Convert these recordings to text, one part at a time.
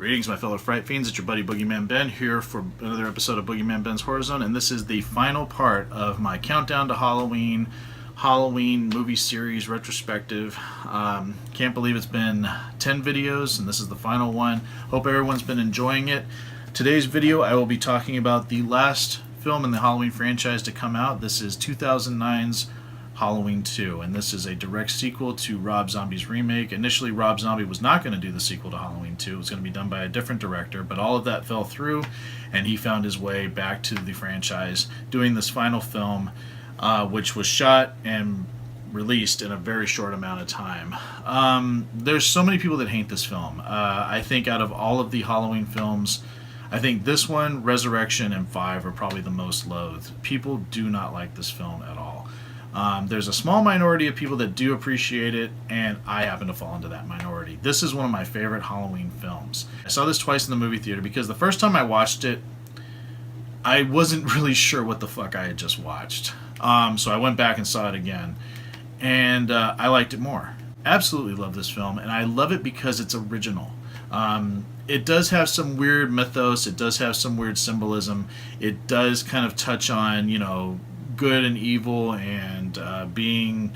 Greetings, my fellow Fright Fiends. It's your buddy BoogeyMan Ben here for another episode of BoogeyMan Ben's Horror Zone, and this is the final part of my countdown to Halloween movie series retrospective. Can't believe it's been 10 videos, and this is the final one. Hope everyone's been enjoying it. Today's video, I will be talking about the last film in the Halloween franchise to come out. This is 2009's Halloween 2, and this is a direct sequel to Rob Zombie's remake. Initially, Rob Zombie was not going to do the sequel to Halloween 2. It was going to be done by a different director, but all of that fell through, and he found his way back to the franchise, doing this final film, which was shot and released in a very short amount of time. There's so many people that hate this film. I think out of all of the Halloween films, I think this one, Resurrection, and 5 are probably the most loathed. People do not like this film at all. There's a small minority of people that do appreciate it, and I happen to fall into that minority. This is one of my favorite Halloween films. I saw this twice in the movie theater because the first time I watched it, I wasn't really sure what the fuck I had just watched. So I went back and saw it again, and I liked it more. Absolutely love this film, and I love it because it's original. It does have some weird mythos, it does have some weird symbolism, it does kind of touch on, good and evil and being,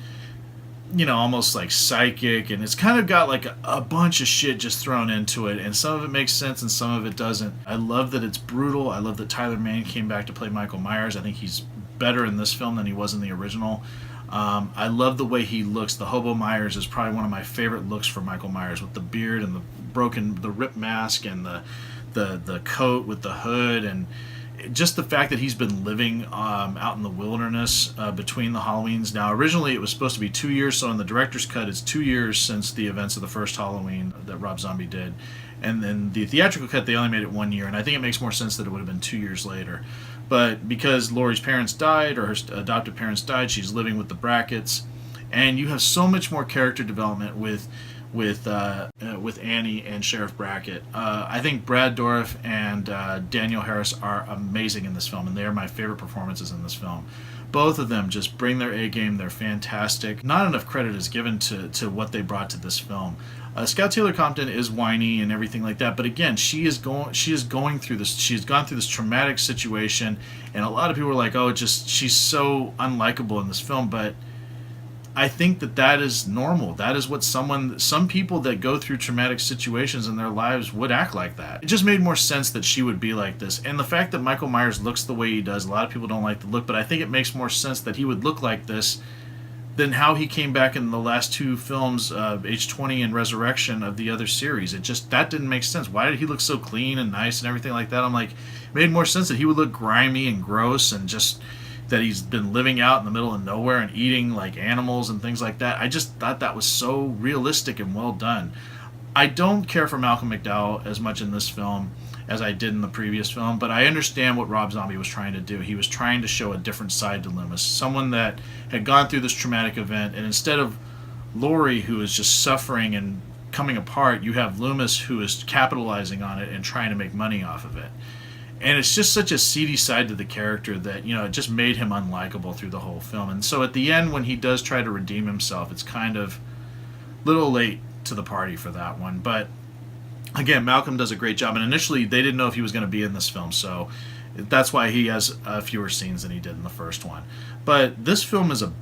almost like psychic, and it's kind of got like a bunch of shit just thrown into it, and some of it makes sense and some of it doesn't. I love that it's brutal. I love that Tyler Mane came back to play Michael Myers. I think he's better in this film than he was in the original. I love the way he looks. The Hobo Myers is probably one of my favorite looks for Michael Myers, with the beard and the ripped mask and the coat with the hood, and just the fact that he's been living out in the wilderness between the Halloweens. Now, originally it was supposed to be 2 years, so in the director's cut, it's 2 years since the events of the first Halloween that Rob Zombie did. And then the theatrical cut, they only made it 1 year, and I think it makes more sense that it would have been 2 years later. But because Laurie's parents died, or her adoptive parents died, she's living with the Brackets, and you have so much more character development with Annie and Sheriff Brackett. I think Brad Dourif and Danielle Harris are amazing in this film, and they are my favorite performances in this film. Both of them just bring their A game. They're fantastic. Not enough credit is given to what they brought to this film. Scout Taylor Compton is whiny and everything like that, but again, she is going through this. She's gone through this traumatic situation, and a lot of people are like, "Oh, she's so unlikable in this film," but I think that is normal. That is what some people that go through traumatic situations in their lives would act like that. It just made more sense that she would be like this. And the fact that Michael Myers looks the way he does, a lot of people don't like the look, but I think it makes more sense that he would look like this than how he came back in the last two films, H20 and Resurrection, of the other series. That didn't make sense. Why did he look so clean and nice and everything like that? I'm like, it made more sense that he would look grimy and gross, and just that he's been living out in the middle of nowhere and eating like animals and things like that. I just thought that was so realistic and well done. I don't care for Malcolm McDowell as much in this film as I did in the previous film, but I understand what Rob Zombie was trying to do. He was trying to show a different side to Loomis, someone that had gone through this traumatic event, and instead of Laurie, who is just suffering and coming apart, you have Loomis, who is capitalizing on it and trying to make money off of it. And it's just such a seedy side to the character that, it just made him unlikable through the whole film. And so at the end, when he does try to redeem himself, it's kind of a little late to the party for that one. But again, Malcolm does a great job. And initially, they didn't know if he was going to be in this film, so that's why he has fewer scenes than he did in the first one. But this film is a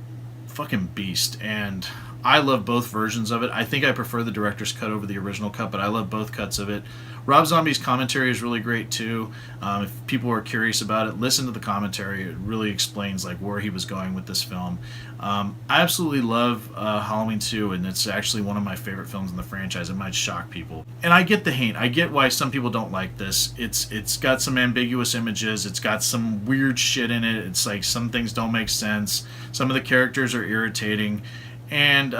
fucking beast, and I love both versions of it. I think I prefer the director's cut over the original cut, but I love both cuts of it. Rob Zombie's commentary is really great too. If people are curious about it, listen to the commentary. It really explains like where he was going with this film. I absolutely love Halloween 2, and it's actually one of my favorite films in the franchise. It might shock people. And I get the hate. I get why some people don't like this. It's got some ambiguous images. It's got some weird shit in it. It's like some things don't make sense. Some of the characters are irritating. And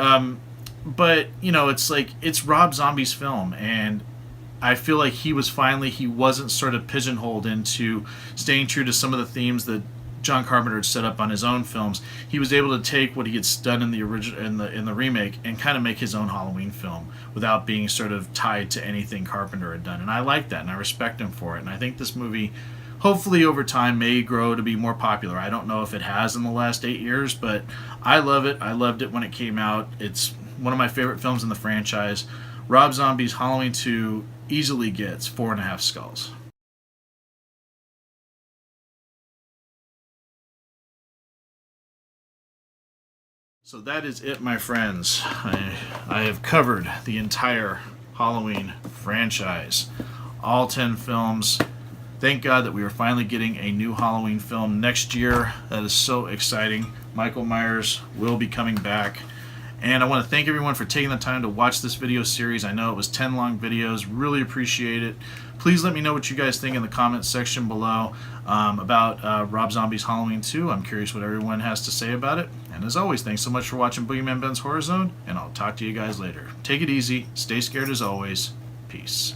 but it's like, it's Rob Zombie's film, and I feel like he wasn't sort of pigeonholed into staying true to some of the themes that John Carpenter had set up on his own films. He was able to take what he had done in the original, in the remake, and kind of make his own Halloween film without being sort of tied to anything Carpenter had done. And I like that, and I respect him for it. And I think this movie, hopefully over time, may grow to be more popular. I don't know if it has in the last 8 years, but I love it. I loved it when it came out. It's one of my favorite films in the franchise. Rob Zombie's Halloween 2 easily gets 4.5 skulls. So that is it, my friends. I have covered the entire Halloween franchise, all 10 films. Thank God that we are finally getting a new Halloween film next year. That is so exciting. Michael Myers will be coming back. And I want to thank everyone for taking the time to watch this video series. I know it was 10 long videos. Really appreciate it. Please let me know what you guys think in the comments section below about Rob Zombie's Halloween 2. I'm curious what everyone has to say about it. And as always, thanks so much for watching BoogeyMan Ben's Horror Zone, and I'll talk to you guys later. Take it easy. Stay scared as always. Peace.